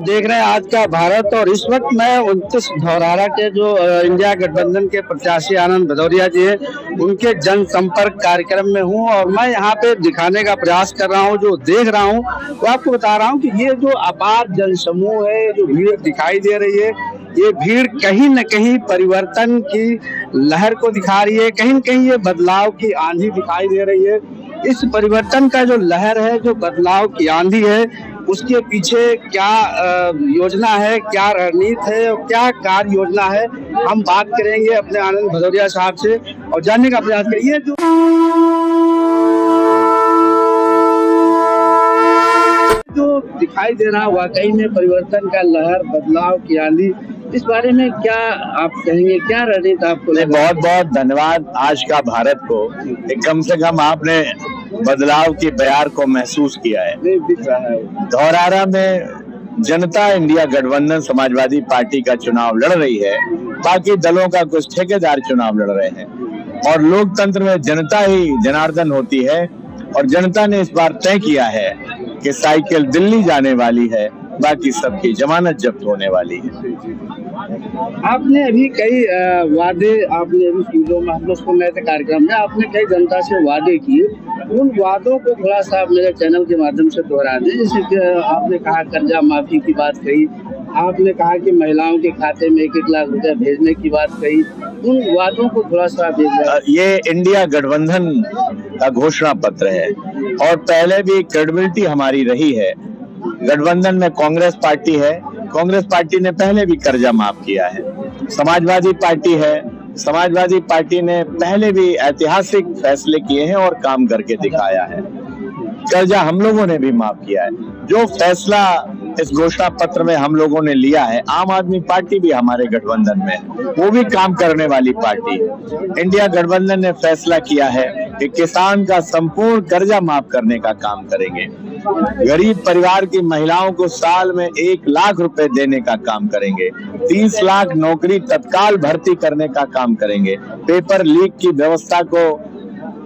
देख रहे हैं आज का भारत। और इस वक्त मैं 29 धौरहरा के जो इंडिया गठबंधन के प्रत्याशी आनंद भदौरिया जी हैं उनके जनसंपर्क कार्यक्रम में हूं और मैं यहाँ पे दिखाने का प्रयास कर रहा हूं। जो देख रहा हूं वो आपको बता रहा हूं कि ये जो अपार जनसमूह है, जो भीड़ दिखाई दे रही है, ये भीड़ कहीं न कहीं परिवर्तन की लहर को दिखा रही है, कहीं न कहीं ये बदलाव की आंधी दिखाई दे रही है। इस परिवर्तन का जो लहर है, जो बदलाव की आंधी है, उसके पीछे क्या योजना है, क्या रणनीति है और क्या कार्य योजना है, हम बात करेंगे अपने आनंद भदौरिया साहब से और जानने का प्रयास करेंगे। जो दिखाई दे रहा वाकई में परिवर्तन का लहर, बदलाव की आंधी, इस बारे में क्या आप कहेंगे, क्या रणनीति आपको? बहुत बहुत धन्यवाद आज का भारत को, कम से कम आपने बदलाव की बयार को महसूस किया है। दिख रहा है धौरहरा में जनता इंडिया गठबंधन समाजवादी पार्टी का चुनाव लड़ रही है, बाकी दलों का कुछ ठेकेदार चुनाव लड़ रहे हैं और लोकतंत्र में जनता ही जनार्दन होती है। और जनता ने इस बार तय किया है कि साइकिल दिल्ली जाने वाली है, बाकी सबकी जमानत जब्त होने वाली है। आपने अभी कई वादे, आपने अभी स्टूडियो में हम लोग सुन रहे थे कार्यक्रम में, आपने कई जनता से वादे किए। उन वादों को थोड़ा सा आप मेरे चैनल के माध्यम से दोहरा दें। जैसे कि आपने कहा कर्जा माफी की बात कही, आपने कहा कि महिलाओं के खाते में 1-1 लाख रुपया भेजने की बात कही। उन वादों को थोड़ा सा ये इंडिया गठबंधन का घोषणा पत्र है और पहले भी क्रेडिबिलिटी हमारी रही है। गठबंधन में कांग्रेस पार्टी है, कांग्रेस पार्टी ने पहले भी कर्जा माफ किया है। समाजवादी पार्टी है, समाजवादी पार्टी ने पहले भी ऐतिहासिक फैसले किए हैं और काम करके दिखाया है। कर्जा हम लोगों ने भी माफ किया है। जो फैसला इस घोषणा पत्र में हम लोगों ने लिया है, आम आदमी पार्टी भी हमारे गठबंधन में, वो भी काम करने वाली पार्टी। इंडिया गठबंधन ने फैसला किया है कि किसान का संपूर्ण कर्जा माफ करने का काम करेंगे। गरीब परिवार की महिलाओं को साल में 1 लाख रुपए देने का काम करेंगे। 30 लाख नौकरी तत्काल भर्ती करने का काम करेंगे। पेपर लीक की व्यवस्था को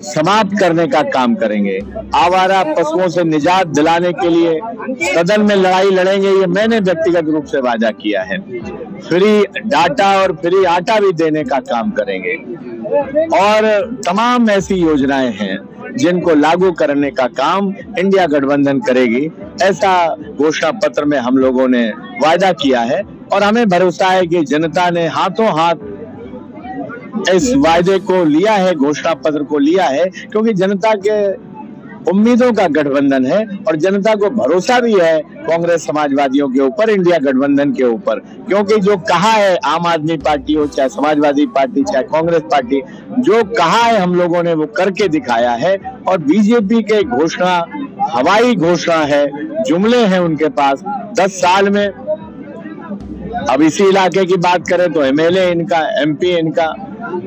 समाप्त करने का काम करेंगे। आवारा पशुओं से निजात दिलाने के लिए सदन में लड़ाई लड़ेंगे, ये मैंने व्यक्तिगत रूप से वादा किया है। फ्री डाटा और फ्री आटा भी देने का काम करेंगे और तमाम ऐसी योजनाएं हैं जिनको लागू करने का काम इंडिया गठबंधन करेगी। ऐसा घोषणा पत्र में हम लोगों ने वादा किया है और हमें भरोसा है कि जनता ने हाथों हाथ इस वायदे को लिया है, घोषणा पत्र को लिया है, क्योंकि जनता के उम्मीदों का गठबंधन है और जनता को भरोसा भी है कांग्रेस समाजवादियों के ऊपर, इंडिया गठबंधन के ऊपर। क्योंकि जो कहा है आम आदमी पार्टी हो, चाहे समाजवादी पार्टी, चाहे कांग्रेस पार्टी, जो कहा है हम लोगों ने वो करके दिखाया है। और बीजेपी के घोषणा हवाई घोषणा है, जुमले हैं उनके पास 10 साल में। अब इसी इलाके की बात करें तो एमएलए इनका, एमपी इनका,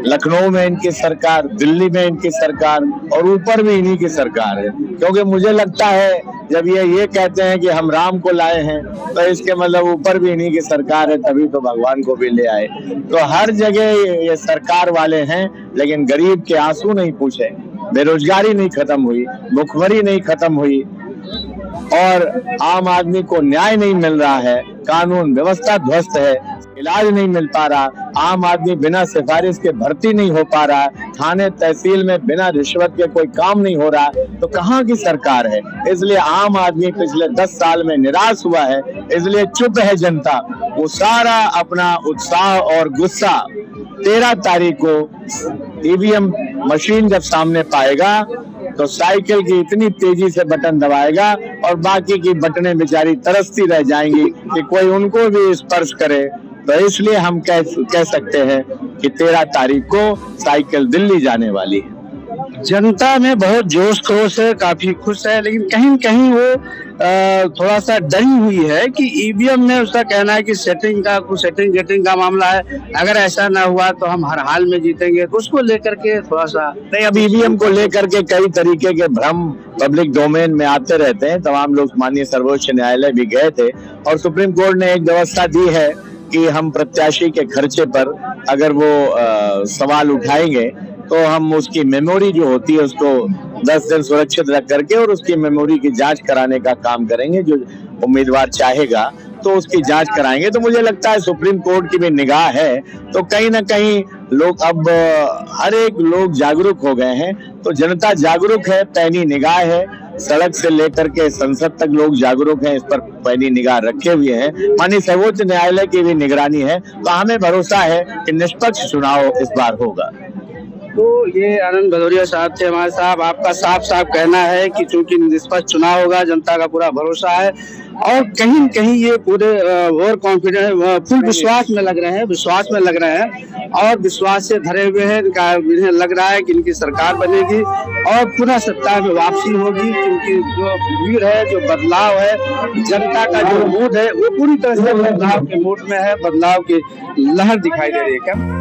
लखनऊ में इनकी सरकार, दिल्ली में इनकी सरकार और ऊपर भी इन्हीं की सरकार है। क्योंकि मुझे लगता है जब ये कहते हैं कि हम राम को लाए हैं तो इसके मतलब ऊपर भी इन्हीं की सरकार है, तभी तो भगवान को भी ले आए। तो हर जगह ये सरकार वाले हैं, लेकिन गरीब के आंसू नहीं पूछे, बेरोजगारी नहीं खत्म हुई, भुखमरी नहीं खत्म हुई और आम आदमी को न्याय नहीं मिल रहा है, कानून व्यवस्था ध्वस्त है, इलाज नहीं मिल पा रहा, आम आदमी बिना सिफारिश के भर्ती नहीं हो पा रहा, थाने तहसील में बिना रिश्वत के कोई काम नहीं हो रहा, तो कहाँ की सरकार है? इसलिए आम आदमी पिछले 10 साल में निराश हुआ है, इसलिए चुप है जनता। वो सारा अपना उत्साह और गुस्सा 13 तारीख को ईवीएम मशीन जब सामने पाएगा तो साइकिल की इतनी तेजी से बटन दबाएगा और बाकी की बटनें बेचारी तरसती रह जाएंगी कि कोई उनको भी स्पर्श करे। तो इसलिए हम कह सकते हैं कि 13 तारीख को साइकिल दिल्ली जाने वाली है। जनता में बहुत जोश खरोश है, काफी खुश है, लेकिन कहीं कहीं वो थोड़ा सा डरी हुई है कि ईवीएम में उसका कहना है कि सेटिंग गेटिंग का मामला है, अगर ऐसा ना हुआ तो हम हर हाल में जीतेंगे। तो उसको लेकर के थोड़ा सा नहीं, अब ईवीएम को लेकर के कई तरीके के भ्रम पब्लिक डोमेन में आते रहते हैं। तमाम लोग माननीय सर्वोच्च न्यायालय भी गए थे और सुप्रीम कोर्ट ने एक व्यवस्था दी है कि हम प्रत्याशी के खर्चे पर अगर वो सवाल उठाएंगे तो हम उसकी मेमोरी जो होती है उसको 10 दिन सुरक्षित रख करके और उसकी मेमोरी की जांच कराने का काम करेंगे, जो उम्मीदवार चाहेगा तो उसकी जांच कराएंगे। तो मुझे लगता है सुप्रीम कोर्ट की भी निगाह है, तो कहीं ना कहीं लोग अब हर एक लोग जागरूक हो गए हैं। तो जनता जागरूक है, पैनी निगाह है, सड़क से लेकर के संसद तक लोग जागरूक हैं, इस पर पैनी निगाह रखे हुए हैं। माननीय सर्वोच्च न्यायालय की भी निगरानी है, तो हमें भरोसा है कि निष्पक्ष चुनाव इस बार होगा। तो ये आनंद भदौरिया साहब थे हमारे साहब। आपका साफ साफ कहना है कि चूंकि निष्पक्ष चुनाव होगा, जनता का पूरा भरोसा है और कहीं कहीं ये पूरे ओवर कॉन्फिडेंस फुल विश्वास में लग रहे हैं और विश्वास से धरे हुए हैं। इन्हें लग रहा है कि इनकी सरकार बनेगी और पुनः सत्ता में वापसी होगी, क्योंकि जो भीड़ है, जो बदलाव है, जनता का जो मूड है वो पूरी तरह से बदलाव के मूड में है, बदलाव की लहर दिखाई दे रही है। क्या